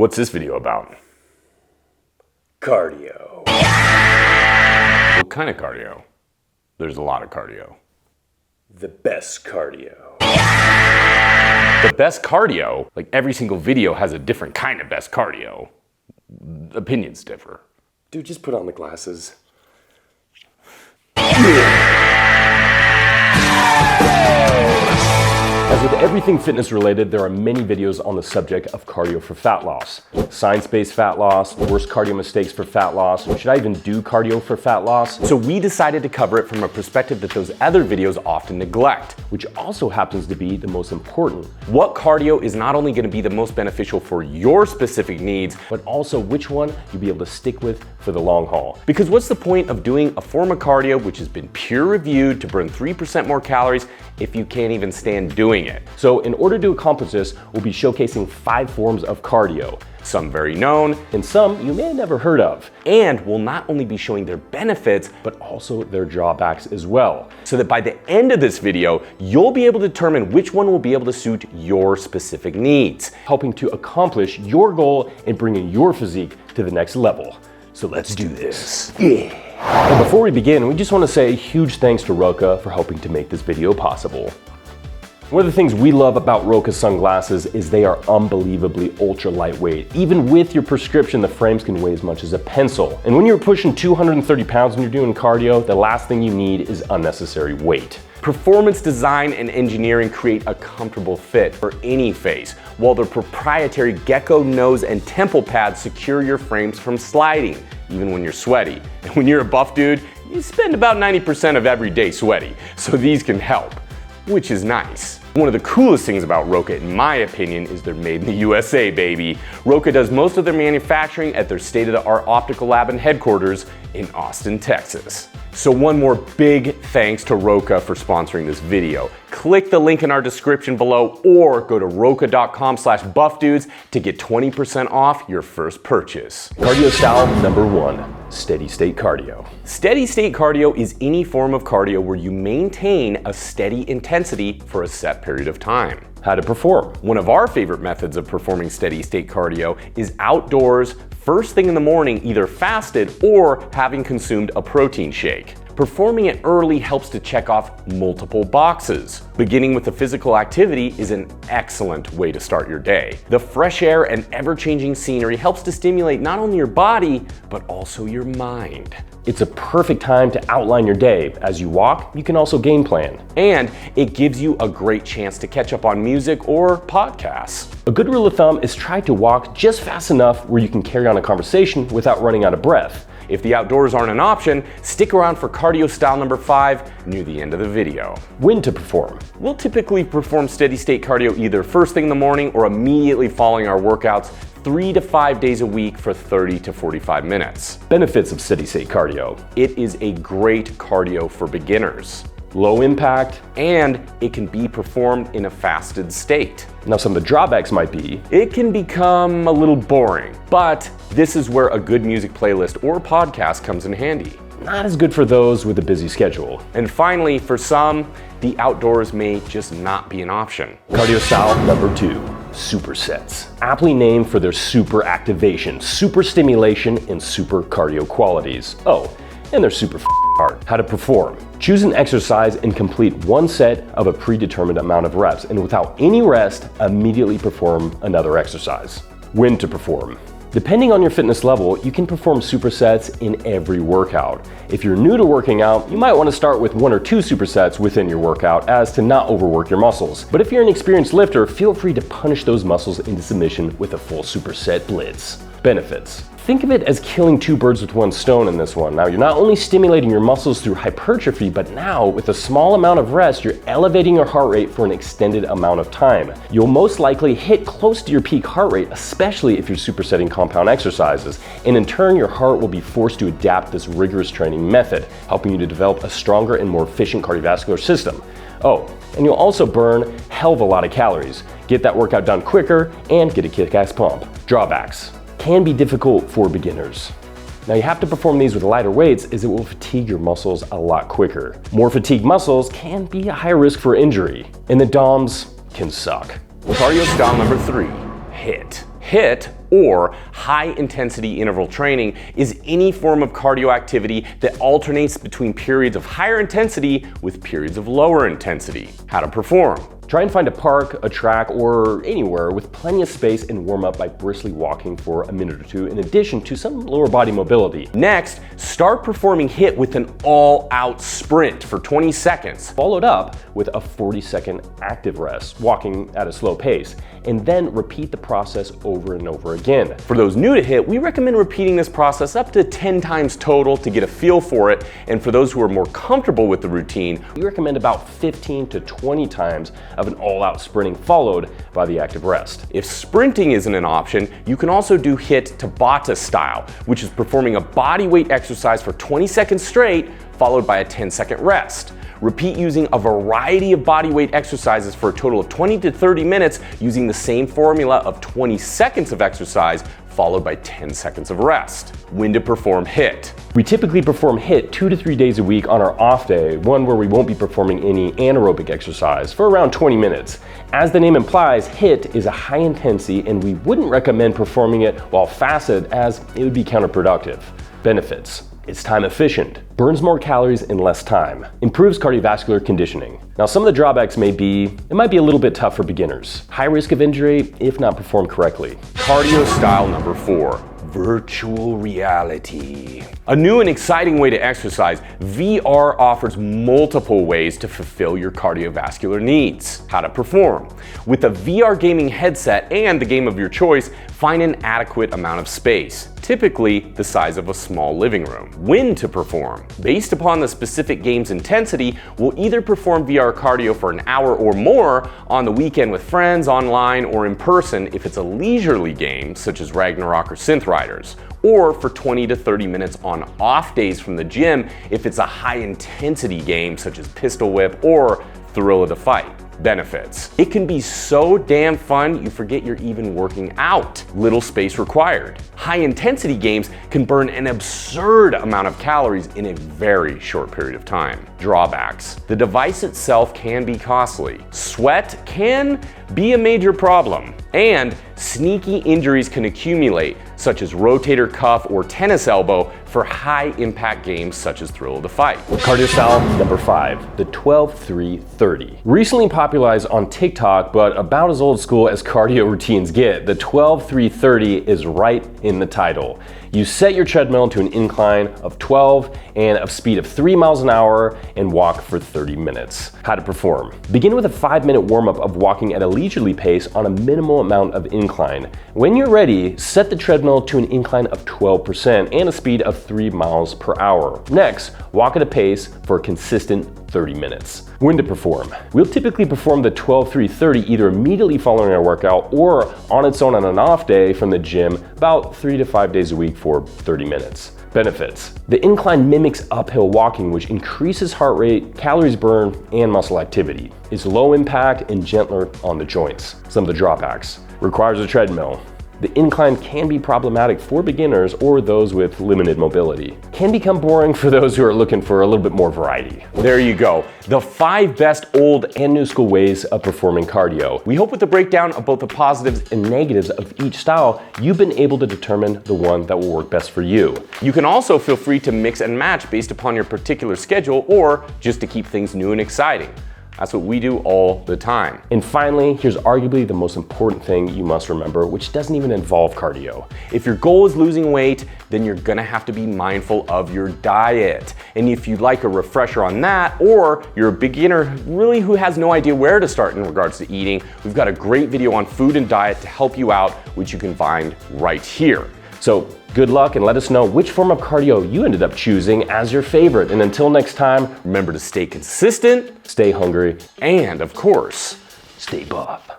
What's this video about? Cardio. What kind of cardio? There's a lot of cardio. The best cardio. The best cardio? Like every single video has a different kind of best cardio. Opinions differ. Dude, just put on the glasses. As with everything fitness related, there are many videos on the subject of cardio for fat loss. Science-based fat loss, worst cardio mistakes for fat loss, should I even do cardio for fat loss? So we decided to cover it from a perspective that those other videos often neglect. Which also happens to be the most important. What cardio is not only going to be the most beneficial for your specific needs, But also which one you'll be able to stick with for the long haul. because what's the point of doing a form of cardio which has been peer reviewed to burn 3% more calories if you can't even stand doing it? So in order to accomplish this, we'll be showcasing 5 forms of cardio. Some very known, And some you may have never heard of, and we'll not only be showing their benefits, but also their drawbacks as well. so that by the end of this video, you'll be able to determine which one will be able to suit your specific needs. Helping to accomplish your goal and bringing your physique to the next level. So let's do this. Yeah. And before we begin, we just want to say a huge thanks to Roka for helping to make this video possible. One of the things we love about Roka sunglasses is they are unbelievably ultra lightweight. Even with your prescription, the frames can weigh as much as a pencil. And when you're pushing 230 pounds and you're doing cardio, the last thing you need is unnecessary weight. Performance design and engineering create a comfortable fit for any face, while their proprietary gecko nose and temple pads secure your frames from sliding, even when you're sweaty. And when you're a buff dude, you spend about 90% of every day sweaty, so these can help, which is nice. One of the coolest things about Roka, in my opinion, is they're made in the USA, baby. Roka does most of their manufacturing at their state-of-the-art optical lab and headquarters in Austin, Texas. So one more big thanks to Roka for sponsoring this video. Click the link in our description below or go to roka.com/buffdudes to get 20% off your first purchase. Cardio style number 1, steady state cardio. Steady state cardio is any form of cardio where you maintain a steady intensity for a set period of time. How to perform. One of our favorite methods of performing steady state cardio is outdoors, first thing in the morning, either fasted or having consumed a protein shake. Performing it early helps to check off multiple boxes. Beginning with a physical activity is an excellent way to start your day. The fresh air and ever-changing scenery helps to stimulate not only your body, but also your mind. It's a perfect time to outline your day. As you walk, you can also game plan. And it gives you a great chance to catch up on music or podcasts. A good rule of thumb is try to walk just fast enough where you can carry on a conversation without running out of breath. If the outdoors aren't an option, stick around for cardio style number 5 near the end of the video. When to perform. We'll typically perform steady state cardio either first thing in the morning or immediately following our workouts 3 to 5 days a week for 30 to 45 minutes. Benefits of steady state cardio. It is a great cardio for beginners, Low impact. and it can be performed in a fasted state. Now some of the drawbacks might be, It can become a little boring, but this is where a good music playlist or podcast comes in handy. not as good for those with a busy schedule. And finally, for some, the outdoors may just not be an option. Cardio style number 2, Supersets. Aptly named for their super activation, super stimulation, and super cardio qualities. Oh, and they're super hard. How to perform. Choose an exercise and complete one set of a predetermined amount of reps, and without any rest, immediately perform another exercise. When to perform. Depending on your fitness level, you can perform supersets in every workout. If you're new to working out, you might want to start with 1 or 2 supersets within your workout as to not overwork your muscles. But if you're an experienced lifter, feel free to punish those muscles into submission with a full superset blitz. Benefits. Think of it as killing 2 birds with 1 stone in this one. Now, you're not only stimulating your muscles through hypertrophy, but now with a small amount of rest, you're elevating your heart rate for an extended amount of time. You'll most likely hit close to your peak heart rate, especially if you're supersetting compound exercises. And in turn, your heart will be forced to adapt this rigorous training method, helping you to develop a stronger and more efficient cardiovascular system. Oh, and you'll also burn a hell of a lot of calories. Get that workout done quicker and get a kick-ass pump. Drawbacks. Can be difficult for beginners. Now you have to perform these with lighter weights as it will fatigue your muscles a lot quicker. More fatigued muscles can be a higher risk for injury, and the DOMs can suck. Cardio style number 3, HIIT. HIIT, or high-intensity interval training is any form of cardio activity that alternates between periods of higher intensity with periods of lower intensity. How to perform. Try and find a park, a track, or anywhere with plenty of space and warm up by briskly walking for a minute or two in addition to some lower body mobility. Next, start performing HIIT with an all-out sprint for 20 seconds. Followed up with a 40-second active rest, walking at a slow pace, and then repeat the process over and over again. For those new to HIIT, we recommend repeating this process up to 10 times total to get a feel for it, and for those who are more comfortable with the routine, we recommend about 15 to 20 times of an all-out sprinting followed by the active rest. If sprinting isn't an option, you can also do HIIT Tabata style, which is performing a body weight exercise for 20 seconds straight, followed by a 10-second rest. Repeat using a variety of body weight exercises for a total of 20 to 30 minutes using the same formula of 20 seconds of exercise followed by 10 seconds of rest. When to perform HIIT. We typically perform HIIT 2 to 3 days a week on our off day, one where we won't be performing any anaerobic exercise for around 20 minutes. As the name implies, HIIT is a high intensity and we wouldn't recommend performing it while fasted as it would be counterproductive. Benefits. It's time efficient, burns more calories in less time, improves cardiovascular conditioning. Now some of the drawbacks might be a little bit tough for beginners. High risk of injury if not performed correctly. Cardio style number 4. Virtual reality. A new and exciting way to exercise, VR offers multiple ways to fulfill your cardiovascular needs. How to perform. With a VR gaming headset and the game of your choice, find an adequate amount of space, typically the size of a small living room. When to perform. Based upon the specific game's intensity, we'll either perform VR cardio for an hour or more on the weekend with friends, online, or in person if it's a leisurely game, such as Ragnarok or Synth Riders, or for 20 to 30 minutes on off days from the gym if it's a high-intensity game such as Pistol Whip or Thrill of the Fight. Benefits. It can be so damn fun you forget you're even working out. Little space required. High-intensity games can burn an absurd amount of calories in a very short period of time. Drawbacks. The device itself can be costly. Sweat can be a major problem. And sneaky injuries can accumulate, such as rotator cuff or tennis elbow for high-impact games such as Thrill of the Fight. Cardio style number 5, the 12-3-30. Recently popularized on TikTok, but about as old school as cardio routines get, the 12-3-30 is right in the title. You set your treadmill to an incline of 12 and a speed of 3 miles an hour and walk for 30 minutes. How to perform. Begin with a 5-minute warm-up of walking at a leisurely pace on a minimal amount of incline. When you're ready, set the treadmill to an incline of 12% and a speed of 3 miles per hour. Next, walk at a pace for a consistent 30 minutes. When to perform. We'll typically perform the 12-3-30 either immediately following our workout or on its own on an off day from the gym about 3 to 5 days a week for 30 minutes. Benefits. The incline mimics uphill walking, which increases heart rate, calories burned, and muscle activity. It's low impact and gentler on the joints. Some of the drawbacks. Requires a treadmill. The incline can be problematic for beginners or those with limited mobility. Can become boring for those who are looking for a little bit more variety. There you go, the 5 best old And new school ways of performing cardio. We hope with the breakdown of both the positives And negatives of each style, you've been able to determine the one that will work best for you. You can also feel free to mix and match based upon your particular schedule or just to keep things new and exciting. That's what we do all the time. And finally, here's arguably the most important thing you must remember, which doesn't even involve cardio. If your goal is losing weight, then you're gonna have to be mindful of your diet. And if you'd like a refresher on that, or you're a beginner really who has no idea where to start in regards to eating, we've got a great video on food and diet to help you out, which you can find right here. So good luck and let us know which form of cardio you ended up choosing as your favorite. And until next time, remember to stay consistent, stay hungry, and of course, stay buff.